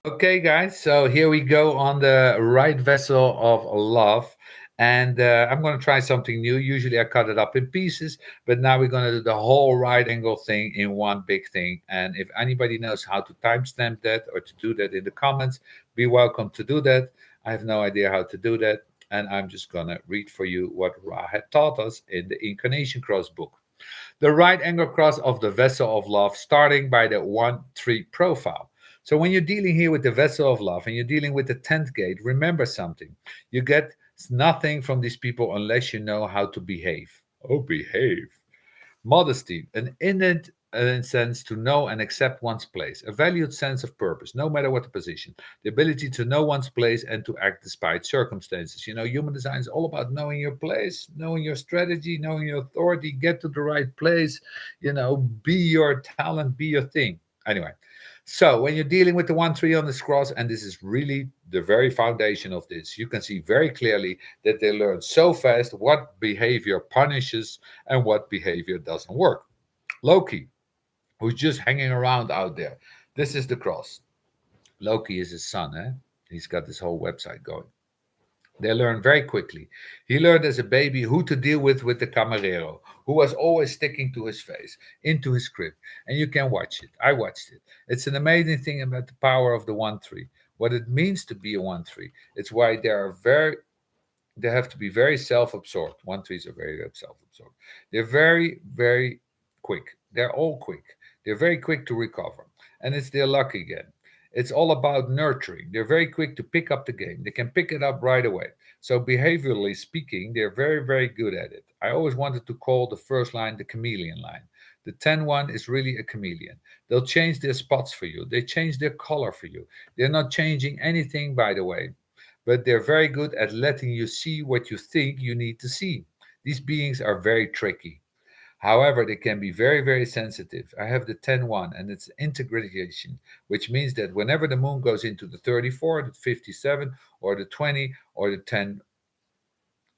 Okay, guys, so here we go on the right vessel of love. And I'm going to try something new. Usually I cut it up in pieces, but now we're going to do the whole right angle thing in one big thing. And if anybody knows how to timestamp that or to do that in the comments, be welcome to do that. I have no idea how to do that. And I'm just going to read for you what Ra had taught us in the Incarnation Cross book. The right angle cross of the vessel of love, starting by the 1-3 profile. So when you're dealing here with the vessel of love and you're dealing with the 10th gate, remember something. You get nothing from these people unless you know how to behave. Oh, behave. Modesty, an innate sense to know and accept one's place, a valued sense of purpose, no matter what the position, the ability to know one's place and to act despite circumstances. You know, human design is all about knowing your place, knowing your strategy, knowing your authority, get to the right place, be your talent, be your thing. Anyway, so when you're dealing with the 1-3 on this cross, and this is really the very foundation of this, you can see very clearly that they learn so fast what behavior punishes and what behavior doesn't work. Loki, who's just hanging around out there. This is the cross. Loki is his son, eh? He's got this whole website going. They learn very quickly. He learned as a baby who to deal with the camarero, who was always sticking to his face, into his crib. And you can watch it. I watched it. It's an amazing thing about the power of the 1-3. What it means to be a 1-3. It's why they have to be very self-absorbed. 1-3s are very self-absorbed. They're very, very quick. They're all quick. They're very quick to recover. And it's their luck again. It's all about nurturing. They're very quick to pick up the game. They can pick it up right away. So behaviorally speaking, they're very, very good at it. I always wanted to call the first line the chameleon line. The 10-1 is really a chameleon. They'll change their spots for you. They change their color for you. They're not changing anything, by the way, but they're very good at letting you see what you think you need to see. These beings are very tricky. However, they can be very, very sensitive. I have the 10-1, and it's integration, which means that whenever the moon goes into the 34, the 57, or the 20, or the 10,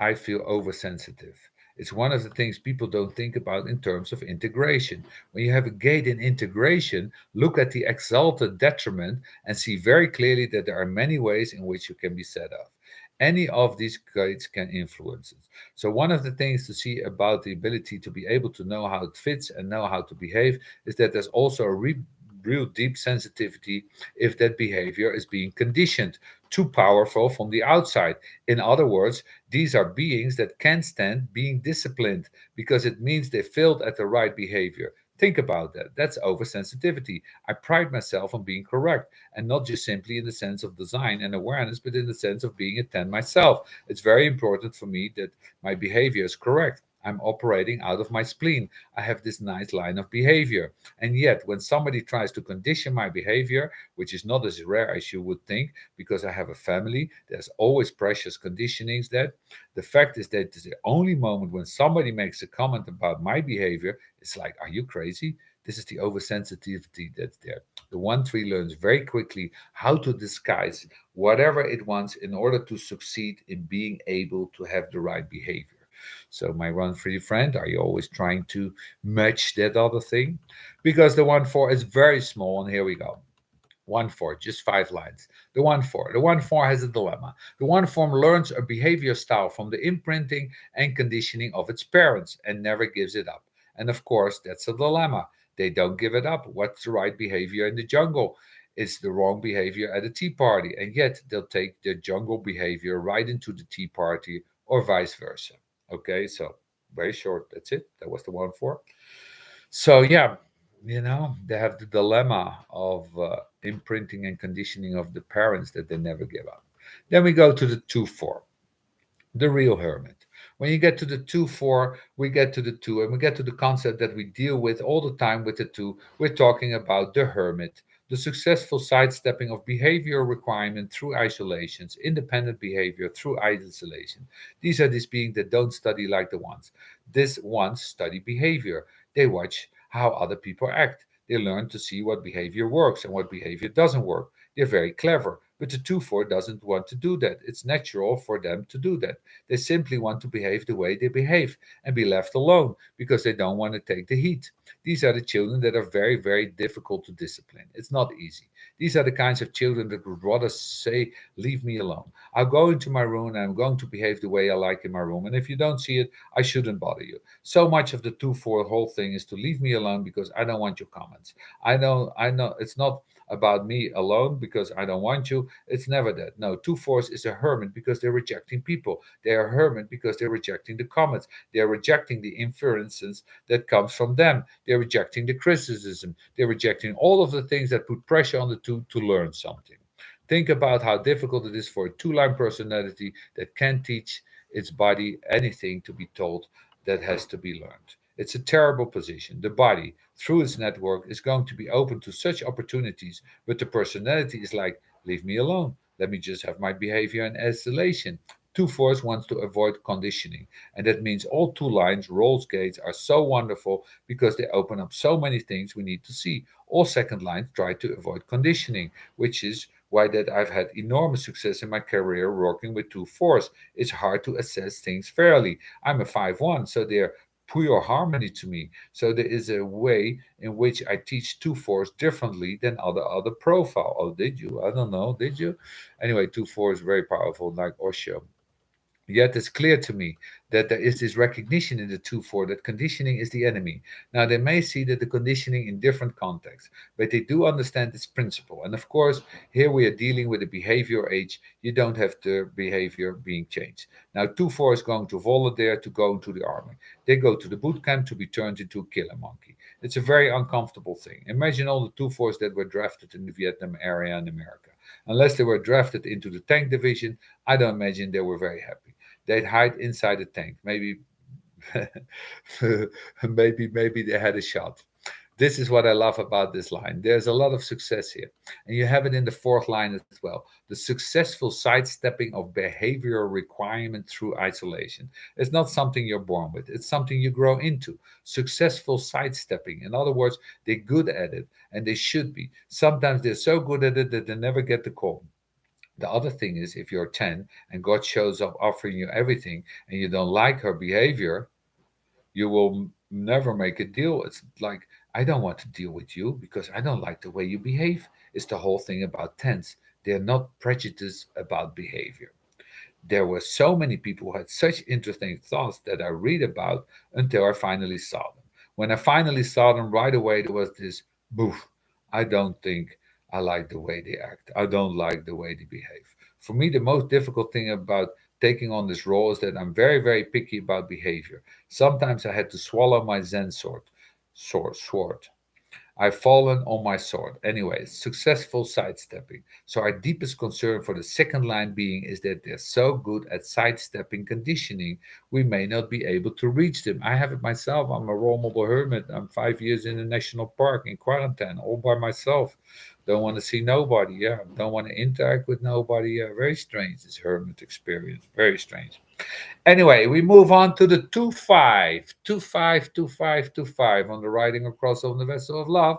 I feel oversensitive. It's one of the things people don't think about in terms of integration. When you have a gate in integration, look at the exalted detriment and see very clearly that there are many ways in which you can be set up. Any of these gates can influence it. So, one of the things to see about the ability to be able to know how it fits and know how to behave is that there's also a real deep sensitivity if that behavior is being conditioned too powerful from the outside. In other words, these are beings that can't stand being disciplined because it means they failed at the right behavior. Think about that. That's oversensitivity. I pride myself on being correct and not just simply in the sense of design and awareness, but in the sense of being a 10 myself. It's very important for me that my behavior is correct. I'm operating out of my spleen. I have this nice line of behavior. And yet, when somebody tries to condition my behavior, which is not as rare as you would think, because I have a family, there's always precious conditionings that the fact is that it's the only moment when somebody makes a comment about my behavior, it's like, are you crazy? This is the oversensitivity that's there. The 1-3 learns very quickly how to disguise whatever it wants in order to succeed in being able to have the right behavior. So, my 1-3 friend, are you always trying to match that other thing? Because the 1-4 is very small, and here we go. 1-4, just 5 lines. The 1-4. The 1-4 has a dilemma. The 1-4 learns a behavior style from the imprinting and conditioning of its parents and never gives it up. And of course, that's a dilemma. They don't give it up. What's the right behavior in the jungle? It's the wrong behavior at a tea party, and yet they'll take their jungle behavior right into the tea party or vice versa. Okay, so very short. That's it. That was the 1-4. So yeah, they have the dilemma of imprinting and conditioning of the parents that they never give up. Then we go to the 2-4, the real hermit. When you get to the 2-4, we get to the 2, and we get to the concept that we deal with all the time with the 2. We're talking about the hermit, the successful sidestepping of behavior requirement through isolations, independent behavior through isolation. These are these beings that don't study like the ones. This ones study behavior. They watch how other people act. They learn to see what behavior works and what behavior doesn't work. They're very clever. But the 2-4 doesn't want to do that. It's natural for them to do that. They simply want to behave the way they behave and be left alone because they don't want to take the heat. These are the children that are very, very difficult to discipline. It's not easy. These are the kinds of children that would rather say, leave me alone. I'll go into my room and I'm going to behave the way I like in my room. And if you don't see it, I shouldn't bother you. So much of the 2-4 whole thing is to leave me alone because I don't want your comments. I know it's not about me alone because I don't want you. It's never that. No, 2-4 is a hermit because they're rejecting people. They are hermit because they're rejecting the comments. They're rejecting the inferences that comes from them. They're rejecting the criticism. They're rejecting all of the things that put pressure on the two to learn something. Think about how difficult it is for a two-line personality that can't teach its body anything to be told that has to be learned. It's a terrible position. The body, through its network, is going to be open to such opportunities, but the personality is like, leave me alone. Let me just have my behavior in isolation. 2-4 wants to avoid conditioning, and that means all two lines, roles, gates are so wonderful because they open up so many things we need to see. All second lines try to avoid conditioning, which is why that I've had enormous success in my career working with 2-4s. It's hard to assess things fairly. I'm a 5-1, so they're pure harmony to me. So there is a way in which I teach 2-4s differently than other profile. Oh, did you? I don't know. Did you? Anyway, 2-4 is very powerful, like Osho. Yet it's clear to me that there is this recognition in the 2-4 that conditioning is the enemy. Now, they may see that the conditioning in different contexts, but they do understand its principle. And of course, here we are dealing with a behavior age. You don't have the behavior being changed. Now, 2-4 is going to volunteer to go into the army. They go to the boot camp to be turned into a killer monkey. It's a very uncomfortable thing. Imagine all the 2-4s that were drafted in the Vietnam area in America. Unless they were drafted into the tank division, I don't imagine they were very happy. They'd hide inside the tank. Maybe, maybe they had a shot. This is what I love about this line. There's a lot of success here. And you have it in the fourth line as well. The successful sidestepping of behavioral requirement through isolation. It's not something you're born with, it's something you grow into. Successful sidestepping. In other words, they're good at it and they should be. Sometimes they're so good at it that they never get the call. The other thing is, if you're 10 and God shows up offering you everything and you don't like her behavior, you will never make a deal. It's like, I don't want to deal with you because I don't like the way you behave. It's the whole thing about tens. They're not prejudiced about behavior. There were so many people who had such interesting thoughts that I read about until I finally saw them. When I finally saw them right away, there was this boof. I don't think I like the way they act. I don't like the way they behave. For me, the most difficult thing about taking on this role is that I'm very, very picky about behavior. Sometimes I had to swallow my Zen sword. I've fallen on my sword. Anyway, successful sidestepping. So our deepest concern for the second line being is that they're so good at sidestepping conditioning, we may not be able to reach them. I have it myself. I'm a role model hermit. I'm 5 years in a national park in quarantine, all by myself. Don't want to see nobody. Yeah, don't want to interact with nobody. Yeah, very strange this hermit experience. Very strange. Anyway, we move on to the 2-5, 2-5, 2-5, 2-5 on the riding across on the vessel of love.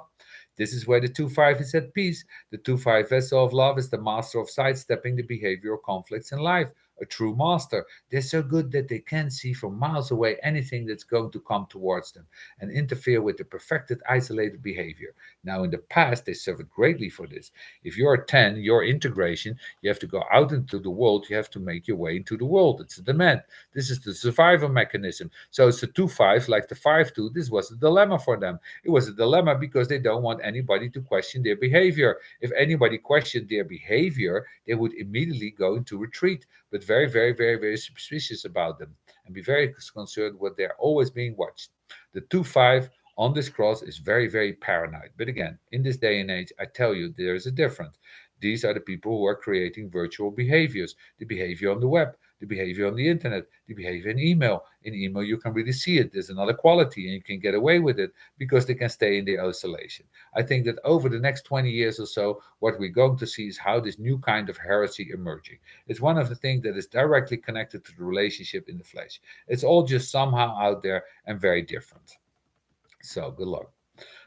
This is where the 2-5 is at peace. The 2-5 vessel of love is the master of sidestepping the behavioral conflicts in life. A true master. They're so good that they can see from miles away anything that's going to come towards them and interfere with the perfected, isolated behavior. Now, in the past, they suffered greatly for this. If you're a 10, your integration, you have to go out into the world, you have to make your way into the world. It's a demand. This is the survival mechanism. So it's the 2-5, like the 5-2. This was a dilemma for them. It was a dilemma because they don't want anybody to question their behavior. If anybody questioned their behavior, they would immediately go into retreat, but very, very, very, very suspicious about them and be very concerned what they're always being watched. The 2-5 on this cross is very, very paranoid. But again, in this day and age, I tell you, there is a difference. These are the people who are creating virtual behaviors, the behavior on the web, the behavior on the internet, the behavior in email. In email, you can really see it. There's another quality, and you can get away with it because they can stay in their isolation. I think that over the next 20 years or so, what we're going to see is how this new kind of heresy emerging. It's one of the things that is directly connected to the relationship in the flesh. It's all just somehow out there and very different. So good luck.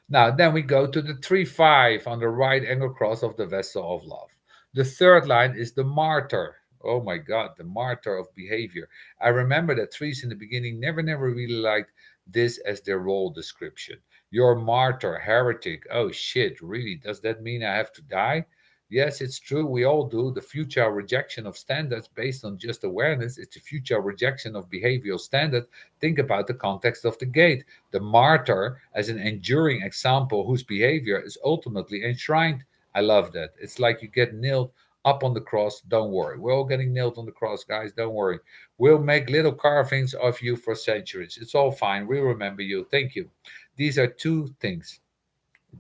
Now, then we go to the 3-5 on the right angle cross of the vessel of love. The third line is the martyr. Oh my God, the martyr of behavior. I remember that threes in the beginning never really liked this as their role description. You're a martyr, heretic. Oh shit, really? Does that mean I have to die? Yes, it's true. We all do. The futile rejection of standards based on just awareness is the futile rejection of behavioral standards. Think about the context of the gate. The martyr as an enduring example whose behavior is ultimately enshrined. I love that. It's like you get nailed up on the cross. Don't worry. We're all getting nailed on the cross, guys. Don't worry. We'll make little carvings of you for centuries. It's all fine. We remember you. Thank you. These are two things.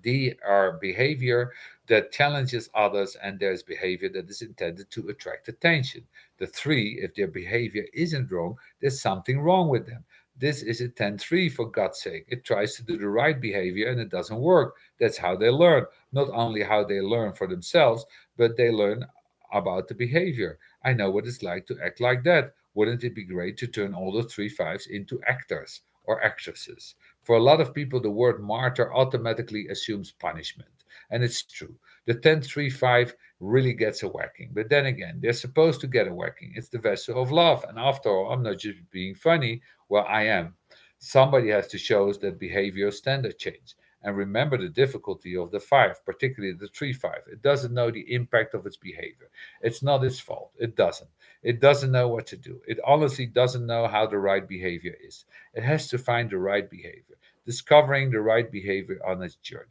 D are behavior that challenges others, and there's behavior that is intended to attract attention. The three, if their behavior isn't wrong, there's something wrong with them. This is a 10-3 for God's sake. It tries to do the right behavior and it doesn't work. That's how they learn. Not only how they learn for themselves, but they learn about the behavior. I know what it's like to act like that. Wouldn't it be great to turn all the three fives into actors or actresses? For a lot of people, the word martyr automatically assumes punishment. And it's true. The 10-3-5 really gets a whacking. But then again, they're supposed to get a whacking. It's the vessel of love. And after all, I'm not just being funny. Well, I am. Somebody has to show us that behavioral standard change. And remember the difficulty of the five, particularly the 3-5. It doesn't know the impact of its behavior. It's not its fault. It doesn't. It doesn't know what to do. It honestly doesn't know how the right behavior is. It has to find the right behavior, discovering the right behavior on its journey.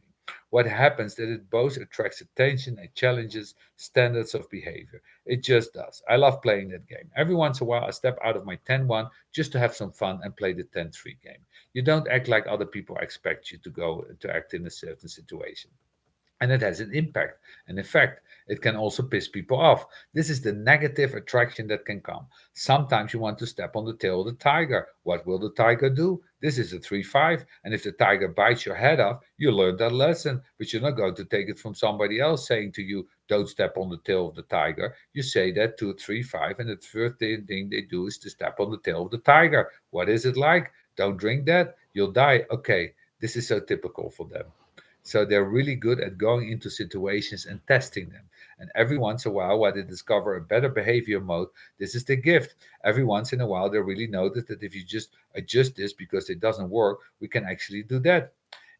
What happens that it both attracts attention and challenges standards of behavior. It just does. I love playing that game. Every once in a while, I step out of my 10-1 just to have some fun and play the 10-3 game. You don't act like other people expect you to go to act in a certain situation, and it has an impact, an effect. It can also piss people off. This is the negative attraction that can come. Sometimes you want to step on the tail of the tiger. What will the tiger do? This is a 3-5, and if the tiger bites your head off, you learned that lesson, but you're not going to take it from somebody else saying to you, don't step on the tail of the tiger. You say that to a 3-5, and the first thing they do is to step on the tail of the tiger. What is it like? Don't drink that, you'll die. Okay, this is so typical for them. So they're really good at going into situations and testing them. And every once in a while, while they discover a better behavior mode, this is the gift. Every once in a while, they really notice that if you just adjust this because it doesn't work, we can actually do that.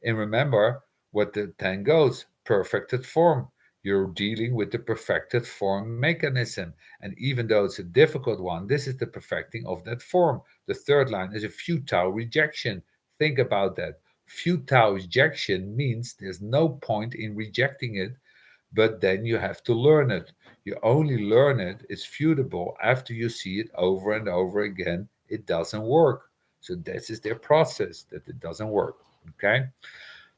And remember what the 10 goes perfected form. You're dealing with the perfected form mechanism. And even though it's a difficult one, this is the perfecting of that form. The third line is a futile rejection. Think about that. Futile rejection means there's no point in rejecting it, but then you have to learn it. You only learn it, it's futile after you see it over and over again. It doesn't work. So this is their process that it doesn't work. Okay.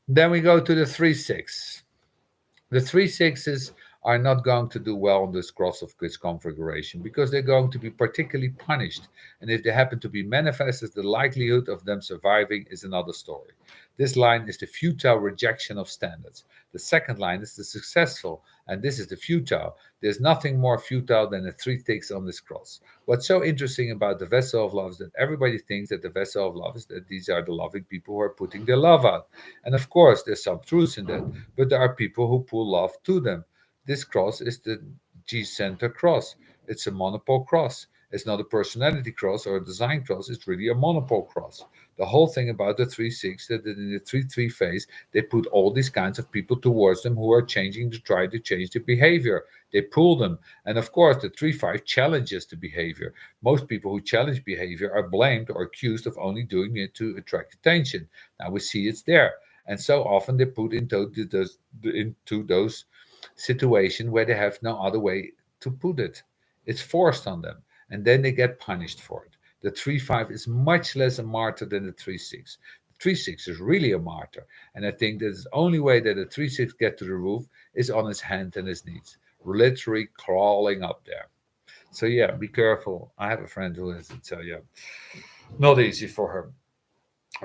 Then we go to the 3-6. The 3-6s are not going to do well on this cross of quiz configuration because they're going to be particularly punished. And if they happen to be manifested, the likelihood of them surviving is another story. This line is the futile rejection of standards. The second line is the successful, and this is the futile. There's nothing more futile than the 3 ticks on this cross. What's so interesting about the vessel of love is that everybody thinks that the vessel of love is that these are the loving people who are putting their love out. And of course, there's some truth in that, but there are people who pull love to them. This cross is the G center cross. It's a monopole cross. It's not a personality cross or a design cross. It's really a monopole cross. The whole thing about the 3-6 that in the 3-3 phase, they put all these kinds of people towards them who are changing to try to change their behavior. They pull them. And of course, the 3-5 challenges the behavior. Most people who challenge behavior are blamed or accused of only doing it to attract attention. Now we see it's there. And so often they put into those situation where they have no other way to put it. It's forced on them, and then they get punished for it. The 3-5 is much less a martyr than the 3-6. The 3-6 is really a martyr, and I think that the only way that the 3-6 get to the roof is on his hands and his knees, literally crawling up there. So yeah, be careful. I have a friend who has to tell you, not easy for her.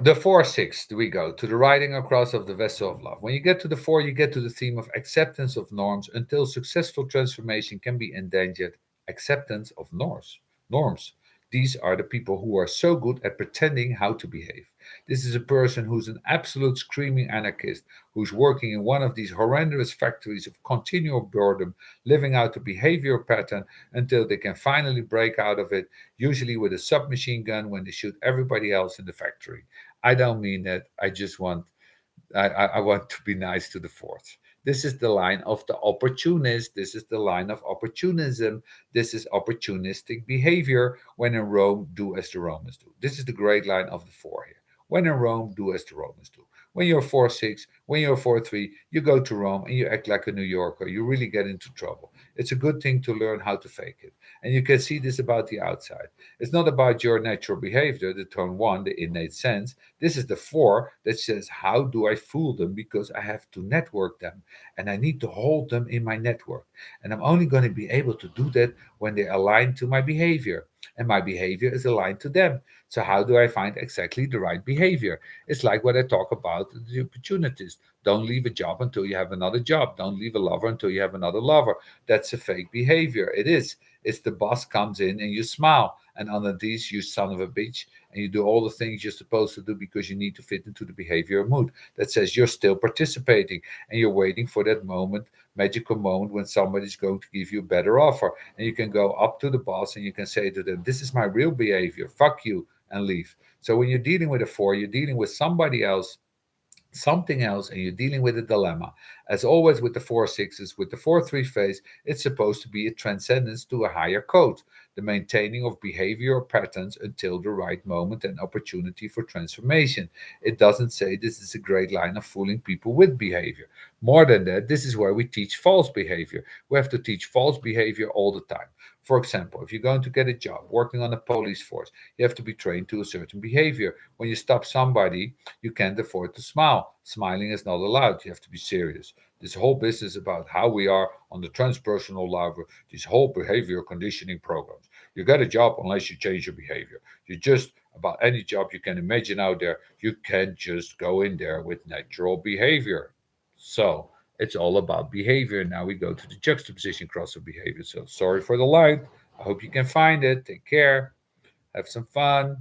The 4-6, we go to the riding across of the vessel of love. When you get to the 4, you get to the theme of acceptance of norms until successful transformation can be endangered. Acceptance of norms. Norms. These are the people who are so good at pretending how to behave. This is a person who's an absolute screaming anarchist, who's working in one of these horrendous factories of continual boredom, living out a behavioral pattern until they can finally break out of it, usually with a submachine gun when they shoot everybody else in the factory. I don't mean that. I want to be nice to the fourth. This is the line of the opportunist. This is the line of opportunism. This is opportunistic behavior. When in Rome, do as the Romans do. This is the great line of the four here. When in Rome, do as the Romans do. When you're 4-6, when you're 4-3, you go to Rome and you act like a New Yorker. You really get into trouble. It's a good thing to learn how to fake it. And you can see this about the outside. It's not about your natural behavior, the tone one, the innate sense. This is the four that says, how do I fool them? Because I have to network them and I need to hold them in my network. And I'm only going to be able to do that when they align to my behavior. And my behavior is aligned to them. So, how do I find exactly the right behavior? It's like what I talk about the opportunities. Don't leave a job until you have another job. Don't leave a lover until you have another lover. That's a fake behavior. It is. It's the boss comes in and you smile. And underneath, you son of a bitch, and you do all the things you're supposed to do because you need to fit into the behavior mood that says you're still participating and you're waiting for that moment, magical moment when somebody's going to give you a better offer. And you can go up to the boss and you can say to them, this is my real behavior, fuck you, and leave. So when you're dealing with a four, you're dealing with somebody else, something else, and you're dealing with a dilemma. As always with the 4-6s, with the 4-3 phase, it's supposed to be a transcendence to a higher code, the maintaining of behavioral patterns until the right moment and opportunity for transformation. It doesn't say this is a great line of fooling people with behavior. More than that, this is where we teach false behavior. We have to teach false behavior all the time. For example, if you're going to get a job working on a police force, you have to be trained to a certain behavior. When you stop somebody, you can't afford to smile. Smiling is not allowed. You have to be serious. This whole business about how we are on the transpersonal level, these whole behavioral conditioning programs. You get a job unless you change your behavior. You just, about any job you can imagine out there, you can't just go in there with natural behavior. So it's all about behavior. Now we go to the juxtaposition cross of behavior. So sorry for the line. I hope you can find it. Take care. Have some fun.